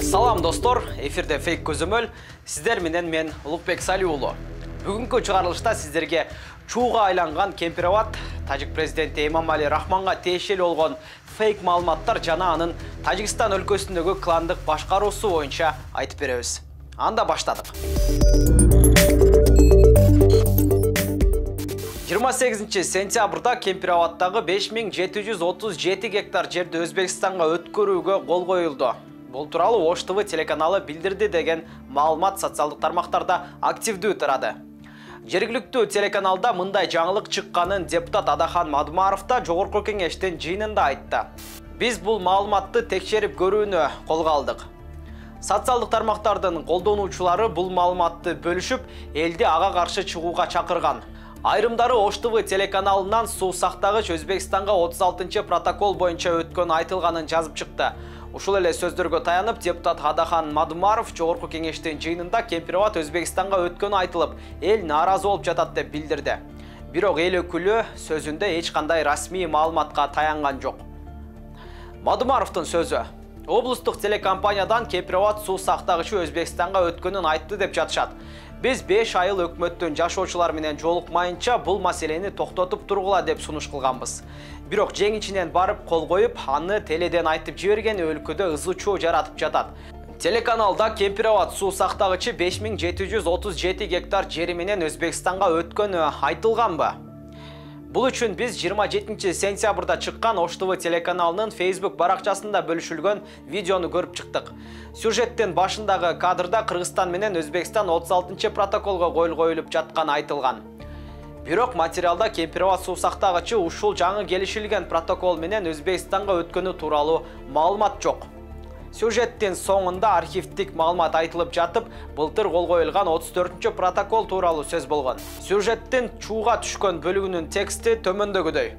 Салам достор, эфирде фейк көзөмөл. Сиздер менен мен Улукбек Салиулу. Бүгүнкү чыгарылышта сиздерге чууга айланган Кемпирабад тажик президенти Эмомали Рахманга тиешелүү болгон фейк маалыматтар жана анын Тажикстан өлкөсүндөгү кландык башкаруусу боюнча айтып беребиз. Анда баштадык. 28 сентябрда Кемпирабадтагы 5737 гектар жерди Өзбекстанга өткөрүүгө кол коюлду. Бул тууралуу Ош ТВ телеканалы билдирди деген маалымат социалдык тармактарда активдүү тарады. Жергиликтүү телеканалда мындай жаңылык чыкканын депутат Адахан Мадумаров да жогорку кеңештин жыйынында айтты. Биз бул маалыматты текшерип көрүүнү колго алдык. Социалдык тармактардын колдонуучулары бул маалыматты бөлүшүп, элди ага каршы чыгууга чакырган. Айрымдары Ош ТВ телеканалынан суу сактагыч Өзбекстанга 36 протокол боюнча өткөнү айтылганын жазып чыкты. Ушул эле сөздөргө таянып, депутат Адахан Мадумаров жогорку кеңештин жыйынында Кемпирабад Өзбекстанга өткөнү айтылып, эл нааразы болуп жатат деп билдирди. Бирок эл өкүлү сөзүндө эч кандай расмий маалыматка таянган жок. Мадумаровдун сөзү: облустук телекомпаниядан Кемпирабад суу сактагычы Өзбекстанга өткөнүн айтты деп жатышат. Биз 5 айыл өкмөттүн жашоочулар менен жолукмайынча бул маселени токтотуп тургула деп сунуш кылганбыз. Бирок жең ичинен барып кол коюп, аны теледен айтып жиберген өлкөдө ызы чуу жаратып жатат. Телеканалда Кемпирабад суу сактагычы 5737 гектар жери менен Өзбекстанга өткөнү айтылганбы? Бул үчүн биз 27 сентябрда чыккан Ош ТВ телеканалынын Facebook баракчасында бөлүшүлгөн видеону көрүп чыктык. Сюжеттин башындагы кадрда Кыргызстан менен Өзбекстан 36 протоколго кол коюлуп жатканы айтылган. Бирок материалда Кемпирабад суу сактагычы ушул жаңы келишилген протокол менен Өзбекстанга өткөнү тууралуу маалымат жок. Сюжеттин соңунда архивдик маалымат айтылып жатып, былтыр кол коюлган 34 протокол тууралуу сөз болгон. Сюжеттин чууга түшкөн бөлүгүнүн тексти төмөндөгүдөй.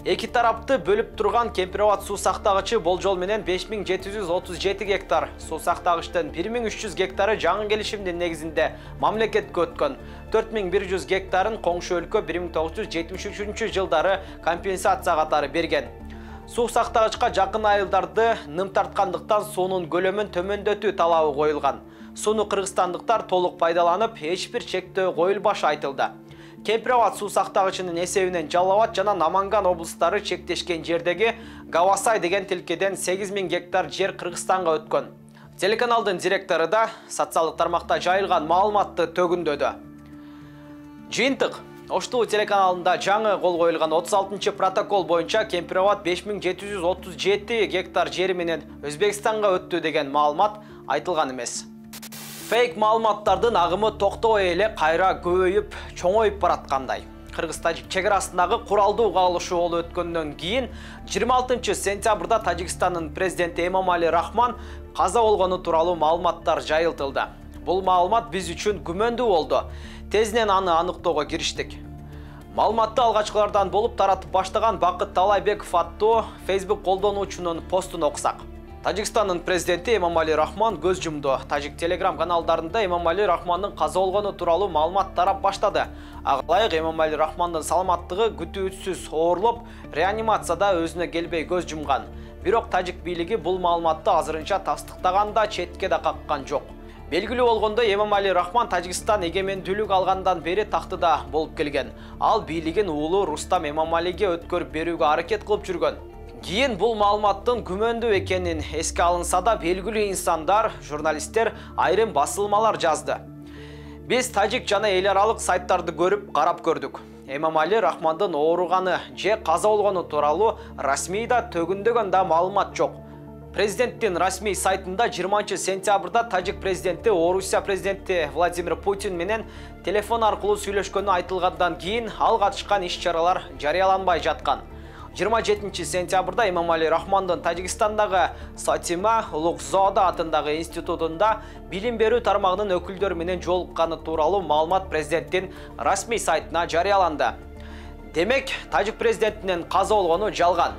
Эки тарапты бөлүп турган Кемпирабад суу сактагычы болжол менен 5737 гектар, суу сактагычтын 1300 гектары жаңы келишимдин негизинде мамлекетке өткөн, 4100 гектарын коңшу өлкө 1973 жылдары компенсация катары берген. Суу сактагычка жакын айылдарды ным тарткандыктан суунун көлөмүн төмөндөтүү талабы коюлган. Сууну кыргызстандыктар толук пайдаланып, эч бир чектөө коюлбашы айтылды. Кемпирабад суу сактагычынын эсебинен Жалал Абад жана Наманган облустары чектешкен жердеги Гавасай деген тилкеден 8000 гектар жер Кыргызстанга өткөн. Телеканалдын директору да социалдык тармакта жайылган маалыматты төгүндөдү. Жыйынтык: Ош ТВ телеканалында жаңы кол коюлган 36 протокол боюнча Кемпирабад 5737 гектар жери менен Өзбекстанга өттү деген маалымат айтылган эмес. Фейк маалыматтардын агымы токтобой эле кайра көбөйүп, чоңоюп бараткандай. Кыргыз-Тажик чек арасындагы куралдуу кагылышуу болуп өткөндөн кийин 26 сентябрда Тажикстандын президенти Эмомали Рахман каза болгону тууралуу маалыматтар жайылтылды. Бул маалымат биз үчүн күмөндүү болду. Тезинен аны аныктоого кириштик. Маалыматты алгачкылардан болуп таратып баштаган Бакыт Талайбеков аттуу Facebook колдонуучунун постун окусак. Тажикстандын президенти Эмомали Рахман көз жумду. Тажик телеграм каналдарында Эмомали Рахмандын каза болгону тууралуу маалымат тарап баштады. Ага ылайык Эмомали Рахмандын саламаттыгы күтүүсүз оорлоп, реанимацияда өзүнө келбей көз жумган. Бирок тажик бийлиги бул маалыматты азырынча тастыктаганда, четке да каккан жок. Белгилүү болгондой, Эмомали Рахман Тажикстан эгемендүүлүк алгандан бери тактыда болуп келген. Ал бийлигин уулу Рустам Эмомалиге өткөрүп берүүгө аракет кылып жүргөн. Кийин бул маалыматтын күмөндүү экенин эске алынса да, белгилүү инсандар, журналисттер айрым басылмалар жазды. Биз тажик жана эл аралык сайттарды көрүп, карап көрдүк. Эмомали Рахмандын ооруганы же каза болгону тууралуу расмий да төгүндөгөн да маалымат жок. Президенттин расмий сайтында 20 сентябрда тажик президенти Орусия президенти Владимир Путин менен телефон аркылуу сүйлөшкөнү айтылгандан кийин ал катышкан иш-чаралар жарыяланбай жаткан. 27 сентябрда Эмомали Рахмандын Тажикстандагы Сатима Улукзода атындагы институтунда билим берүү тармагынын өкүлдөрү менен жолукканы тууралуу маалымат президенттин расмий сайтына жарыяланды. Демек, тажик президентинин каза болгону жалган.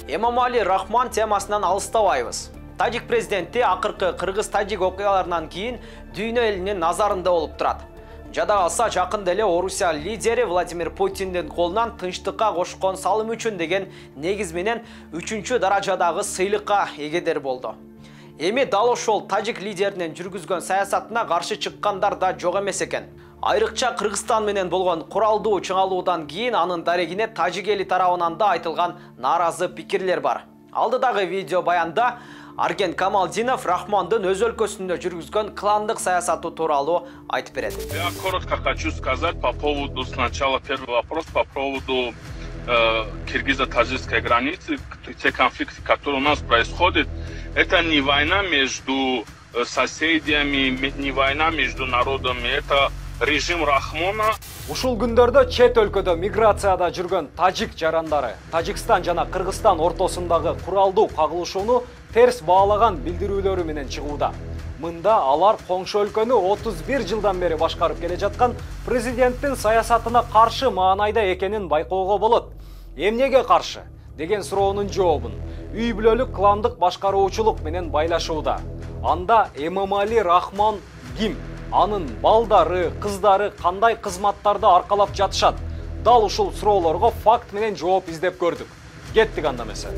Эмомали Рахман темасынан алыстабайбыз. Тажик президенти акыркы кыргыз-тажик окуяларынан кийин дүйнө элинин назарында болуп турат. Жада калса жакында эле Орусия лидери Владимир Путиндин колунан тынчтыкка кошкон салым үчүн деген негиз менен 3-даражадагы сыйлыкка эгедер болду. Эми дал ошол тажик лидеринин жүргүзгөн саясатына каршы чыккандар да жок эмес экен. Айрыкча Кыргызстан менен болгон куралдуу чыңалуудан кийин анын дарегине тажик эли тарабынан да айтылган нааразы пикирлер бар. Алдыдагы видео баянда Арген Камалдинов Рахмондун өз өлкөсүндө жүргүзгөн кландык саясаты тууралуу айтып берет. Я коротко хочу сказать по поводу сначала первый вопрос по поводу киргизо-таджикской границы, те конфликты, которые у нас происходят, это не война между соседями, не война между народами, это режим Рахмона. Ушул күндөрдө чет өлкөдө миграцияда жүргөн тажик жарандары Тажикстан жана Кыргызстан ортосундагы куралдуу кагылышууну терс баалаган билдирүүлөрү менен чыгууда. Мында алар коңшу өлкөнү 31 жылдан бери башкарып келе жаткан президенттин саясатына каршы маанайда экенин байкоого болот. Эмнеге каршы деген суроонун жообун үй бүлөлүк кландык башкаруучулук менен байлашууда. Анда Эмомали Рахмон ким? Анын балдары, кыздары кандай кызматтарды аркалап жатышат? Дал ушул суроолорго факт менен жооп издеп көрдүк. Кеттик анда эмесе.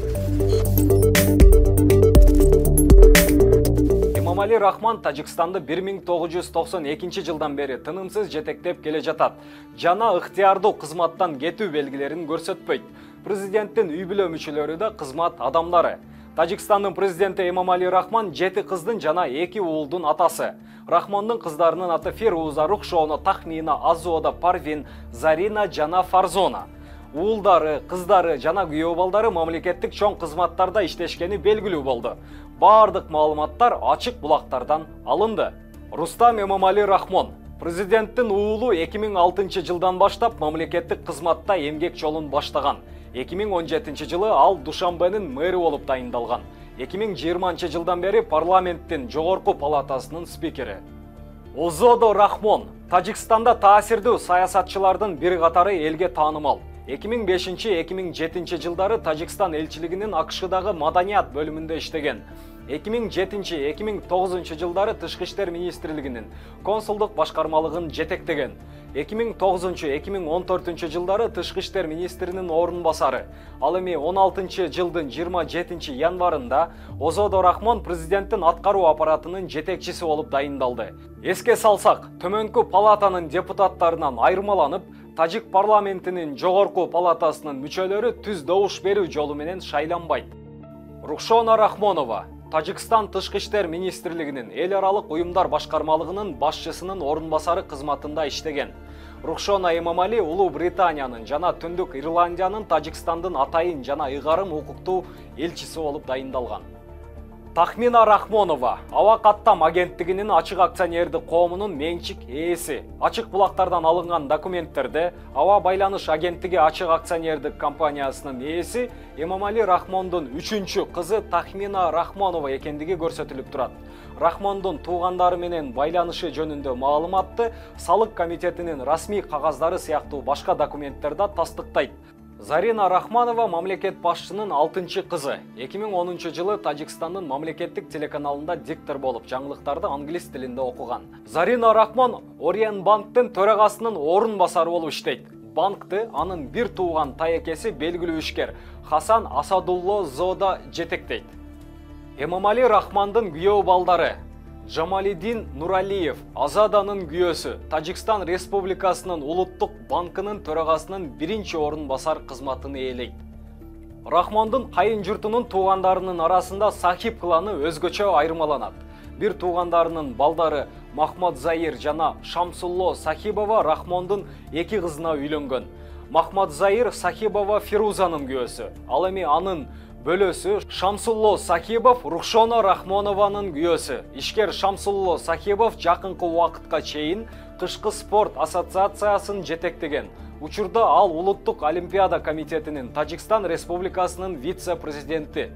Эмомали Рахмон Тажикстанды 1992 жылдан бери тынымсыз жетектеп келе жатат. Жана ыктыярдуу кызматтан кетүү белгилерин көрсөтпөйт. Президенттин үй бүлө мүчөлөрү да кызмат адамдары. Тажикстандын президенти Эмомали Рахмон 7 кыздын жана 2 уулдун атасы. Рахмондун кыздарынын аты Фируза, Рухшона, Тахмина, Азода, Парвин, Зарина жана Фарзона. Уулдары, кыздары жана күйөө балдары мамлекеттик чоң кызматтарда иштешкени белгилүү болду. Бардык маалыматтар ачык булактардан алынды. Рустам Эмомали Рахмон президенттин уулу 2006 жылдан баштап мамлекеттик кызматта эмгек жолун баштаган. 2017 жылы ал Душанбенин мэри болуп дайындалган. 2020 жылдан бери парламенттин жогорку палатасынын спикери. Озодо Рахмон Тажикстанда таасирдүү саясатчылардын бир катары элге таанымал. 2005-2007 жылдары Тажикстан элчилигинин АКШдагы маданият бөлүмүндө иштеген. 2007-2009 жылдары Тышкы иштер министрлигинин консулдук башкармалыгын жетектеген. 2009-2014 жылдары Тышкы иштер министринин орун басары. Ал эми 16 жылдын 27 январында Озодо Рахмон президенттин аткаруу аппаратынын жетекчиси болуп дайындалды. Эске салсак, төмөнкү палатанын депутаттарынан айырмаланып, Тажик парламентинин жогорку палатасынын мүчөлөрү түз добуш берүү жолу менен шайланбайт. Рухшона Рахмонова Тажикстан Тышкы иштер министрлигинин эл аралык уюмдар башкармалыгынын башчысынын орун басары кызматында иштеген. Рухшона Эмомали Улуу Британиянын жана Түндүк Ирландиянын Тажикстандын атайын жана ыйгарым укуктуу элчиси болуп дайындалган. Тахмина Рахмонова Аба каттам агенттигинин ачык акционердик коомунун менчик ээси. Ачык булактардан алынган документтерде Аба байланыш агенттиги ачык акционердик компаниясынын ээси Эмомали Рахмондун 3-чү кызы Тахмина Рахмонова экендиги көрсөтүлүп турат. Рахмондун туугандары менен байланышы жөнүндө маалыматты салык комитетинин расмий кагаздары сыяктуу башка документтерде тастыктайт. Зарина Рахмонова мамлекет башчынын 6-чы кызы. 2010 жылы Тажикстандын мамлекеттик телеканалында диктор болуп, жаңылыктарды англис тилинде окуган. Зарина Рахмон Ориен банктын төрагасынын орун басары болуп иштейт. Банкты анын бир тууган таекеси белгилүү ишкер Хасан Асадулло Зода жетектейт. Эмомали Рахмондун күйөө балдары Жамалидин Нуралиев, Азаданын күйөөсү, Тажикстан Республикасынын Улуттук банкынын төрагасынын 1-чи орун басар кызматын ээлейт. Рахмондун кайын журтунун туугандарынын арасында Сахиб кланы өзгөчө айырмаланат. Бир туугандарынын балдары Махмад Заир жана Шамсулло Сахибова Рахмондун 2 кызына үйлөнгөн. Махмад Заир Сахибова Фирузанын күйөөсү. Ал эми анын бөлөсү Шамсулло Сахибов Рухшона Рахмонованын күйөөсү. Ишкер Шамсулло Сахибов жакынкы убакытка чейин кышкы спорт ассоциациясын жетектеген. Учурда ал Улуттук олимпиада комитетинин Тажикстан Республикасынын вице-президенти.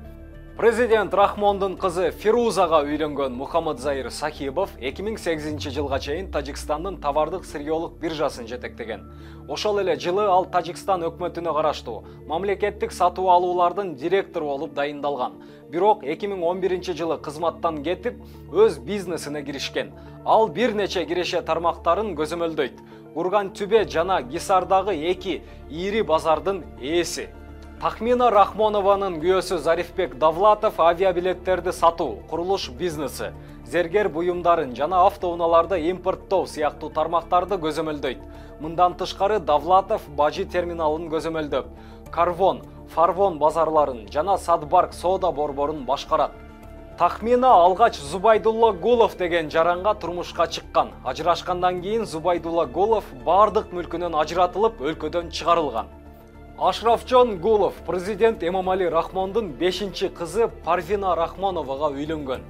Президент Рахмондун кызы Фирузага үйлөнгөн Мухаммад Заир Сахибов 2008 жылга чейин Тажикстандын товардык сырьёлук биржасын жетектеген. Ошол эле жылы ал Тажикстан өкмөтүнө караштуу мамлекеттик сатуу алуулардын директору болуп дайындалган. Бирок 2011 жылы кызматтан кетип, өз бизнесине киришкен. Ал бир нече киреше тармактарын көзөмөлдөйт. Курган Түбе жана Гисардагы 2 ири базардын ээси. Тахмина Рахмонованын күйөөсү Зарифбек Давлатов авиабилеттерди сатуу, курулуш бизнеси, зергер буюмдарын жана автоунааларды импорттоо сыяктуу тармактарды көзөмөлдөйт. Мындан тышкары Давлатов бажы терминалын көзөмөлдөп, Карвон, Фарвон базарларын жана Садбарк соода борборун башкарат. Тахмина алгач Зубайдулла Гулов деген жаранга турмушка чыккан. Ажырашкандан кийин Зубайдулла Гулов бардык мүлкүнөн ажыратылып, өлкөдөн чыгарылган. Ашрафжон Гулов президент Эмомали Рахмондун 5-кызы Парвина Рахмоновага үйлөнгөн.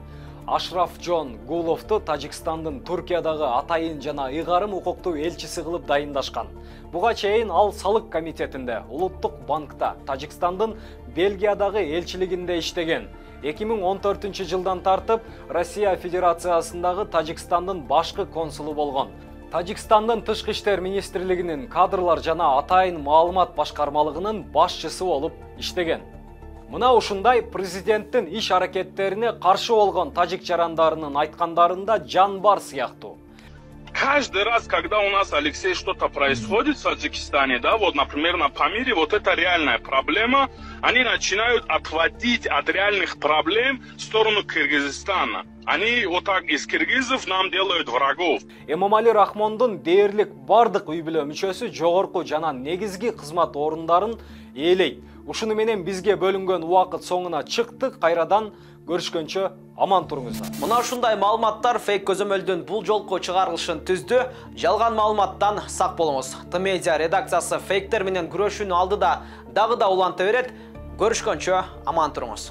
Ашрафжон Гуловду Тажикстандын Туркиядагы атайын жана ыйгарым укуктуу элчиси кылып дайындашкан. Буга чейин ал салык комитетинде, Улуттук банкта, Тажикстандын Бельгиядагы элчилигинде иштеген. 2014 жылдан тартып Россия Федерациясындагы Тажикстандын башкы консулу болгон. Тажикстандын Тышкы иштер министрлигинин кадрлар жана атайын маалымат башкармалыгынын башчысы болуп иштеген. Мына ушундай президенттин иш аракеттерине каршы болгон тажик жарандарынын айткандарында жан бар сыяктуу. Каждый раз, когда у нас, Алексей, что-то происходит в Таджикистане, да, вот, например, на Памире, вот это реальная проблема, они начинают отводить от реальных проблем в сторону Кыргызстана. Они вот так из киргизов нам делают врагов. Эмомали Рахмондун дээрлик бардык үй бүлө мүчөсү жогорку жана негизги кызмат орундарын ээлейт. Ушуну менен бизге бөлүнгөн убакыт соңуна чыктык. Кайрадан көрүшкөнчө аман туруңуздар. Мына ушундай маалыматтар фейк көзөмөлдүн бул жолку чыгарылышын түздү. Жалган маалыматтан сак болуңуз. Т-медиа редакциясы фейктер менен күрөшүүнү алдыда дагы да уланта берет. Көрүшкөнчө аман туруңуз.